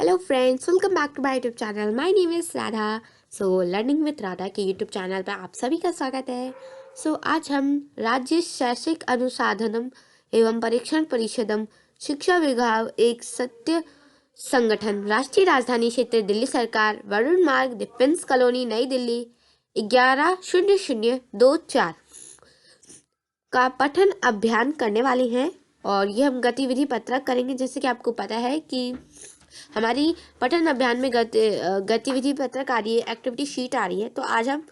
Hello friends, welcome back to my YouTube channel. My name is Radha. Learning with Radha के YouTube channel पर आप सभी का स्वागत है। आज हम राज्य शैक्षिक अनुसंधान एवं परीक्षण परिषदम शिक्षा विभाग एक सत्य संगठन राष्ट्रीय राजधानी क्षेत्र दिल्ली सरकार वरुण मार्ग डिफेंस कॉलोनी नई दिल्ली 11/00/24 का पठन अभियान करने वाले हैं और ये हम गतिविधि पत्रक करेंगे। जैसे कि आपको पता है कि हमारी पठन अभियान में गतिविधि पत्रक आ रही है, एक्टिविटी शीट आ रही है। तो आज हम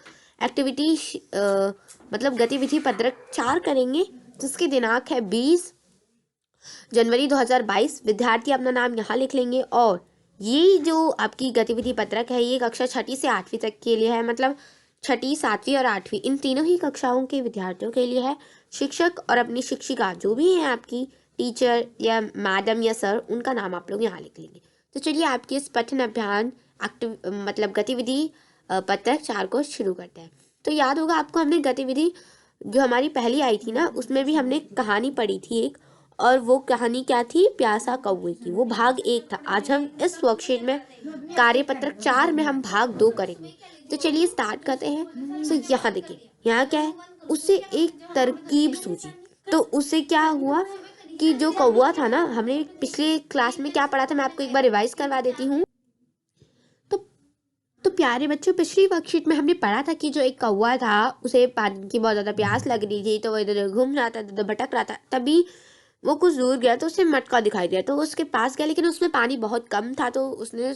गतिविधि पत्रक 4 करेंगे, जिसकी दिनांक है 20 जनवरी 2022। विद्यार्थी अपना नाम यहाँ लिख लेंगे। और ये जो आपकी गतिविधि पत्रक है ये कक्षा 6ठी से 8वीं तक के लिए है, मतलब 6ठी, 7वीं और 8वीं इन तीनों ही कक्षाओं के विद्यार्थियों के लिए है। शिक्षक और अपनी शिक्षिका जो भी हैं, आपकी टीचर या मैडम या सर, उनका नाम आप लोग यहाँ लिख लेंगे। तो चलिए आपके इस पठन अभियान गतिविधि पत्रक 4 को शुरू करते हैं। तो याद होगा आपको, हमने गतिविधि जो हमारी पहली आई थी ना, उसमें भी हमने कहानी पढ़ी थी एक, और वो कहानी क्या थी? प्यासा कौवे की। वो भाग 1 था। आज हम इस वर्कशीट में कार्यपत्रक 4 में हम भाग 2 करेंगे। तो चलिए स्टार्ट करते हैं। यहाँ देखिए, यहाँ क्या है? उससे एक तरकीब सूझी। तो उससे क्या हुआ कि जो कौवा था ना, हमने पिछले क्लास में क्या पढ़ा था, मैं आपको एक बार रिवाइज करवा देती हूँ। तो प्यारे बच्चों, पिछली वर्कशीट में हमने पढ़ा था कि जो एक कौवा था, उसे पानी की बहुत ज़्यादा प्यास लग रही थी। तो वो इधर घूम रहा था, इधर भटक रहा था। तभी वो कुछ दूर गया तो उसे मटका दिखाई दिया। तो वो उसके पास गया, लेकिन उसमें पानी बहुत कम था। तो उसने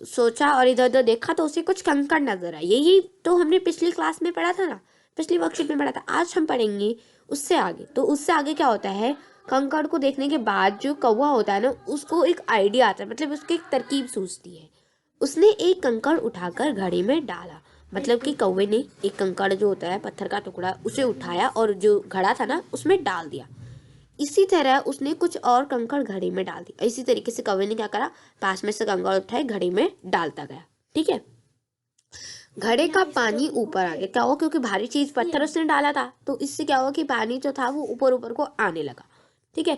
सोचा और इधर उधर देखा, तो उसे कुछ कंकड़ नजर आए। यही तो हमने पिछली क्लास में पढ़ा था ना, पिछली वर्कशीट में पढ़ा था। आज हम पढ़ेंगे उससे आगे। तो उससे आगे क्या होता है? कंकड़ को देखने के बाद जो कौवा होता है ना, उसको एक आइडिया आता है, मतलब उसकी एक तरकीब सूझती है। उसने एक कंकड़ उठाकर घड़े में डाला। मतलब कि कौवे ने एक कंकड़ जो होता है, पत्थर का टुकड़ा, उसे उठाया और जो घड़ा था ना, उसमें डाल दिया। इसी तरह उसने कुछ और कंकड़ घड़े में डाल दिया। इसी तरीके से कौवे ने क्या करा? पास में से कंकड़ उठाए, घड़े में डालता गया। ठीक है। घड़े का पानी ऊपर आ गया। क्या हुआ? क्योंकि भारी चीज पत्थर उसने डाला था, तो इससे क्या हुआ कि पानी जो था वो ऊपर ऊपर को आने लगा। ठीक है।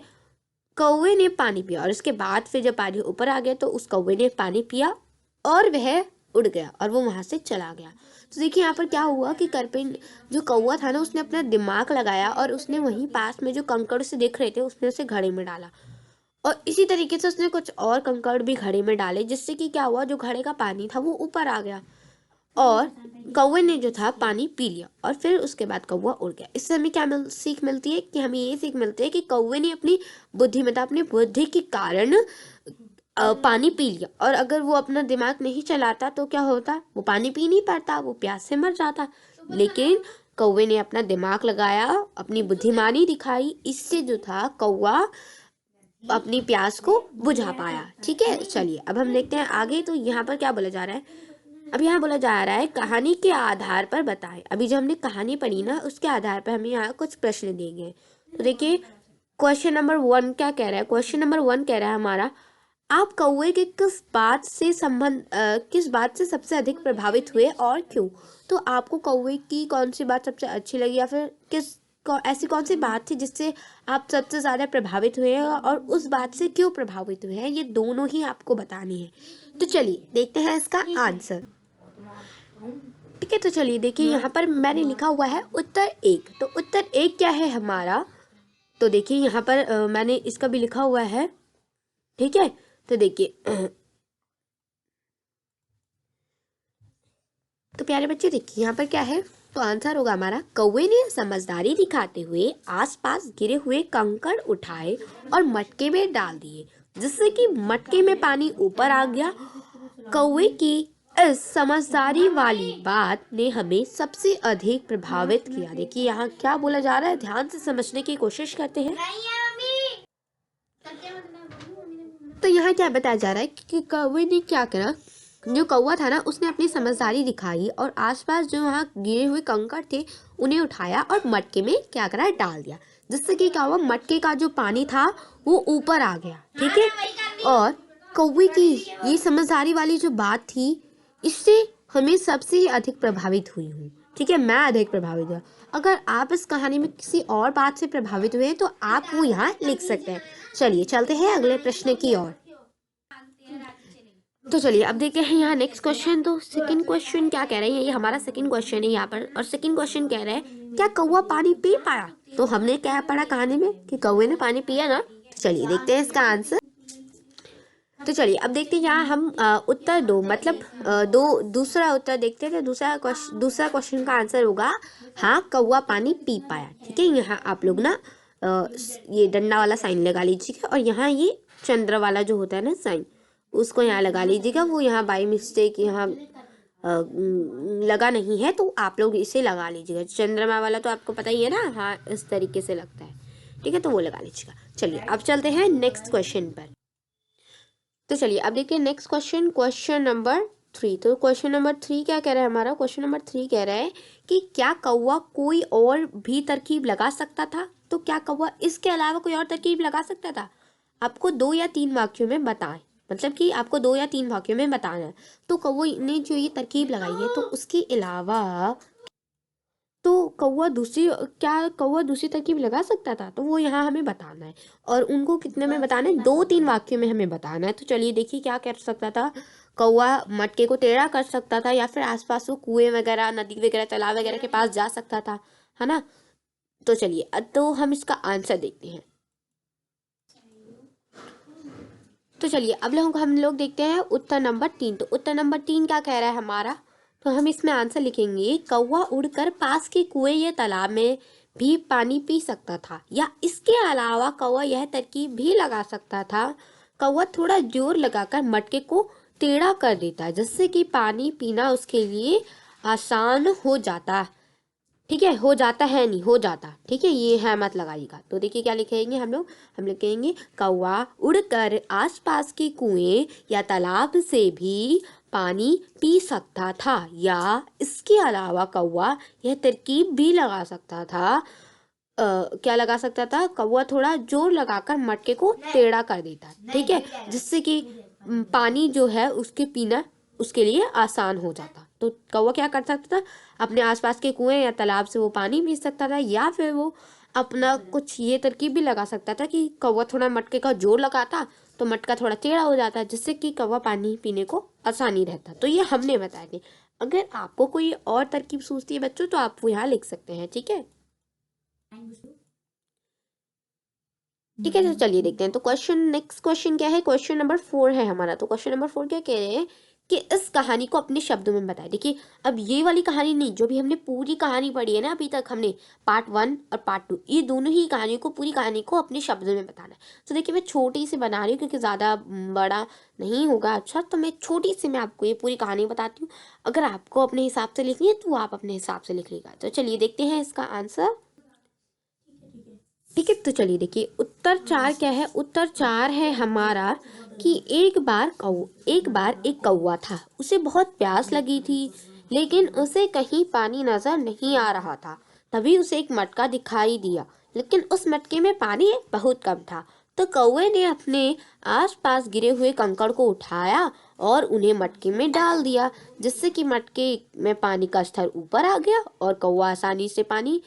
कौवे ने पानी पिया और इसके बाद फिर जब पानी ऊपर आ गया तो उस कौवे ने पानी पिया और वह उड़ गया और वो वहां से चला गया। तो देखिए यहाँ पर क्या हुआ कि करपिन जो कौवा था ना, उसने अपना दिमाग लगाया और उसने वहीं पास में जो कंकड़ से दिख रहे थे, उसने उसे घड़े में डाला। और इसी तरीके से उसने कुछ और कंकड़ भी घड़े में डाले, जिससे कि क्या हुआ, जो घड़े का पानी था वो ऊपर आ गया और कौवे ने जो था पानी पी लिया। और फिर उसके बाद कौवा उड़ गया। इससे हमें क्या सीख मिलती है? कि हमें ये सीख मिलती है कि कौवे ने अपनी बुद्धिमत्ता, अपनी बुद्धि के कारण पानी पी लिया। और अगर वो अपना दिमाग नहीं चलाता तो क्या होता? वो पानी पी नहीं पाता, वो प्यास से मर जाता। लेकिन कौवे ने अपना दिमाग लगाया, अपनी बुद्धिमानी दिखाई, इससे जो था कौवा अपनी प्यास को बुझा पाया। ठीक है। चलिए अब हम देखते हैं आगे। तो यहाँ पर क्या बोला जा रहा है? अब यहाँ बोला जा रहा है कहानी के आधार पर बताएं। अभी जो हमने कहानी पढ़ी ना, उसके आधार पर हमें यहाँ कुछ प्रश्न देंगे। तो देखिए क्वेश्चन नंबर 1 क्या कह रहा है? क्वेश्चन नंबर 1 कह रहा है हमारा, आप कौवे के किस बात से सबसे अधिक प्रभावित हुए और क्यों? तो आपको कौवे की कौन सी बात सबसे अच्छी लगी, या फिर ऐसी कौन सी बात थी जिससे आप सबसे ज्यादा प्रभावित हुए हैं, और उस बात से क्यों प्रभावित हुए हैं? ये दोनों ही आपको बतानी है। तो चलिए देखते हैं इसका आंसर। ठीक है। तो चलिए देखिए, यहाँ पर मैंने लिखा हुआ है उत्तर 1। तो उत्तर 1 क्या है हमारा? तो देखिए यहाँ पर मैंने इसका भी लिखा हुआ है। ठीक है। तो देखिए तो प्यारे बच्चे देखिए यहाँ पर क्या है। तो आंसर होगा हमारा, कौवे ने समझदारी दिखाते हुए आसपास गिरे हुए कंकड़ उठाए और मटके में डाल दिए, जिससे कि मटके में पानी ऊपर आ गया। कौवे की इस समझदारी वाली बात ने हमें सबसे अधिक प्रभावित किया। देखिए यहाँ क्या बोला जा रहा है, ध्यान से समझने की कोशिश करते हैं। तो यहाँ क्या बताया जा रहा है कि कौवे ने क्या करा? जो कौवा था ना, उसने अपनी समझदारी दिखाई और आसपास जो वहाँ गिरे हुए कंकड़ थे उन्हें उठाया और मटके में क्या करा? डाल दिया, जिससे कि क्या हुआ? मटके का जो पानी था वो ऊपर आ गया। ठीक है। और कौवे की ये समझदारी वाली जो बात थी, इससे हमें सबसे अधिक प्रभावित हुई हूँ। ठीक है। मैं अधिक प्रभावित हुआ। अगर आप इस कहानी में किसी और बात से प्रभावित हुए तो आप वो यहाँ लिख सकते हैं। चलिए चलते हैं अगले प्रश्न की ओर। तो चलिए अब देखते हैं यहाँ नेक्स्ट क्वेश्चन। तो सेकंड क्वेश्चन क्या कह रहे हैं, ये हमारा सेकंड क्वेश्चन है यहाँ पर, और सेकंड क्वेश्चन कह रहा है क्या कौवा पानी पी पाया। तो हमने क्या पढ़ा कहानी में कि कौवे ने पानी पिया ना। तो चलिए देखते हैं इसका आंसर। तो चलिए अब देखते हैं यहाँ हम उत्तर दो मतलब दूसरा उत्तर देखते हैं। तो दूसरा क्वेश्चन का आंसर होगा हाँ कौवा पानी पी पाया। ठीक है, यहाँ आप लोग ना ये डंडा वाला साइन लगा लीजिएगा, और यहाँ ये चंद्र वाला जो होता है ना साइन, उसको यहाँ लगा लीजिएगा। वो यहाँ बाई मिस्टेक यहाँ लगा नहीं है, तो आप लोग इसे लगा लीजिएगा। चंद्रमा वाला तो आपको पता ही है ना, हाँ इस तरीके से लगता है। ठीक है, तो वो लगा लीजिएगा। चलिए अब चलते हैं नेक्स्ट क्वेश्चन पर। तो चलिए अब देखिए नेक्स्ट क्वेश्चन, क्वेश्चन नंबर 3। तो क्वेश्चन नंबर 3 क्या कह रहा है हमारा, क्वेश्चन नंबर 3 कह रहा है कि क्या कौवा कोई और भी तरकीब लगा सकता था। तो क्या कौवा इसके अलावा कोई और तरकीब लगा सकता था। आपको 2 या 3 वाक्यों में बताएं, मतलब कि आपको 2 या 3 वाक्यों में बताना है। तो कौवे ने जो ये तरकीब लगाई है, तो उसके अलावा तो कौवा दूसरी तरकीब लगा सकता था। तो वो यहाँ हमें बताना है, और उनको कितने में बताना है, 2-3 वाक्यों में हमें बताना है। तो चलिए देखिए क्या कर सकता था। कौवा मटके को टेढ़ा कर सकता था, या फिर आसपास वो कुएं वगैरह, नदी वगैरह, तालाब वगैरह के पास जा सकता था, है ना। तो चलिए तो हम इसका आंसर देखते हैं। तो चलिए अब हम लोग देखते हैं उत्तर नंबर 3। तो उत्तर नंबर 3 क्या कह रहा है हमारा। तो हम इसमें आंसर लिखेंगे कौवा उड़कर पास के कुएं या तालाब में भी पानी पी सकता था, या इसके अलावा कौवा यह तरकीब भी लगा सकता था। कौवा थोड़ा जोर लगाकर मटके को टेढ़ा कर देता, जिससे कि पानी पीना उसके लिए आसान हो जाता। ठीक है, हो जाता है नहीं, हो जाता। ठीक है, ये है मत लगाइएगा। तो देखिए क्या लिखेंगे हम लिखेंगे कौवा उड़कर आसपास के कुएं या तालाब से भी पानी पी सकता था, या इसके अलावा कौवा यह तरकीब भी लगा सकता था। क्या लगा सकता था, कौवा थोड़ा जोर लगाकर मटके को टेढ़ा कर देता। ठीक है, जिससे कि पानी जो है उसके पीना उसके लिए आसान हो जाता। तो कौवा क्या कर सकता था, अपने आसपास के कुएं या तालाब से वो पानी पी सकता था, या फिर वो अपना कुछ ये तरकीब भी लगा सकता था कि कौवा थोड़ा मटके का जोर लगाता तो मटका थोड़ा टेढ़ा हो जाता, जिससे कि कौवा पानी पीने को आसानी रहता। तो ये हमने बताया थे। अगर आपको कोई और तरकीब सूझती है बच्चों, तो आप वो यहाँ लिख सकते हैं। ठीक है, ठीक है। तो चलिए देखते हैं। तो नेक्स्ट क्वेश्चन क्या है, क्वेश्चन नंबर 4 है हमारा। तो क्वेश्चन नंबर 4 क्या कह रहे हैं कि इस कहानी को अपने शब्दों में बताएं। देखिए अब ये वाली कहानी नहीं, जो भी हमने पूरी कहानी पढ़ी है ना अभी तक, हमने पार्ट 1 और पार्ट 2, ये दोनों ही कहानियों को, पूरी कहानी को अपने शब्दों में बताना है। तो देखिए मैं छोटी सी बना रही हूँ, क्योंकि ज़्यादा बड़ा नहीं होगा। अच्छा, तो मैं छोटी सी मैं आपको ये पूरी कहानी बताती हूँ। अगर आपको अपने हिसाब से लिखनी है तो आप अपने हिसाब से लिख लीजिएगा। तो चलिए देखते हैं इसका आंसर। ठीक है, तो चलिए देखिए उत्तर 4 क्या है। उत्तर 4 है हमारा कि एक बार एक कौवा था, उसे बहुत प्यास लगी थी, लेकिन उसे कहीं पानी नजर नहीं आ रहा था। तभी उसे एक मटका दिखाई दिया, लेकिन उस मटके में पानी बहुत कम था। तो कौवे ने अपने आसपास गिरे हुए कंकड़ को उठाया और उन्हें मटके में डाल दिया, जिससे कि मटके में पानी का स्तर ऊपर आ गया और कौवा आसानी से पानी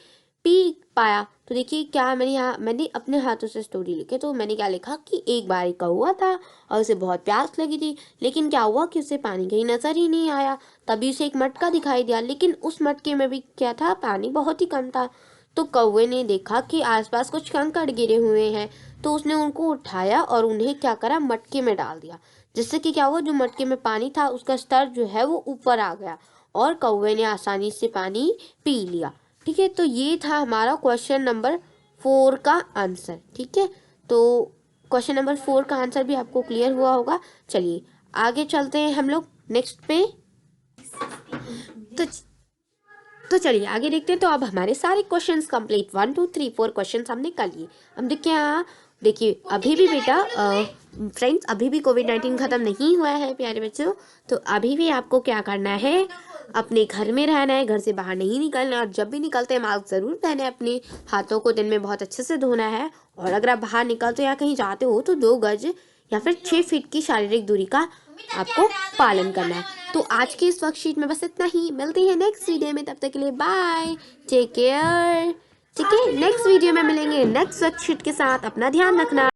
पी पाया। तो देखिए क्या मैंने अपने हाथों से स्टोरी लिखी। तो मैंने क्या लिखा कि एक बार एक कौवा था और उसे बहुत प्यास लगी थी, लेकिन क्या हुआ कि उसे पानी कहीं नजर ही नहीं आया। तभी उसे एक मटका दिखाई दिया, लेकिन उस मटके में भी क्या था, पानी बहुत ही कम था। तो कौवे ने देखा कि आसपास कुछ कंकड़ गिरे हुए हैं, तो उसने उनको उठाया और उन्हें क्या करा, मटके में डाल दिया, जिससे कि क्या हुआ, जो मटके में पानी था उसका स्तर जो है वो ऊपर आ गया और कौवे ने आसानी से पानी पी लिया। ठीक है, तो ये था हमारा क्वेश्चन नंबर 4 का आंसर। ठीक है, तो क्वेश्चन नंबर 4 का आंसर भी आपको क्लियर हुआ होगा। चलिए आगे चलते हैं हम लोग नेक्स्ट पे। तो तो चलिए आगे देखते हैं। तो अब हमारे सारे क्वेश्चंस कंप्लीट, 1 2 3 4 क्वेश्चंस हमने कर लिए। अब देखिए अभी भी बेटा फ्रेंड्स, अभी भी कोविड-19 ख़त्म नहीं हुआ है प्यारे बच्चों। तो अभी भी आपको क्या करना है, अपने घर में रहना है, घर से बाहर नहीं निकलना, और जब भी निकलते हैं मास्क ज़रूर पहने, अपने हाथों को दिन में बहुत अच्छे से धोना है, और अगर आप बाहर निकलते हो या कहीं जाते हो तो 2 गज या फिर 6 फीट की शारीरिक दूरी का आपको पालन करना है। तो आज के इस वर्कशीट में बस इतना ही। मिलते हैं नेक्स्ट वीडियो में, तब तक के लिए बाय, टेक केयर। ठीक है, नेक्स्ट वीडियो में मिलेंगे नेक्स्ट वर्कशीट के साथ। अपना ध्यान रखना।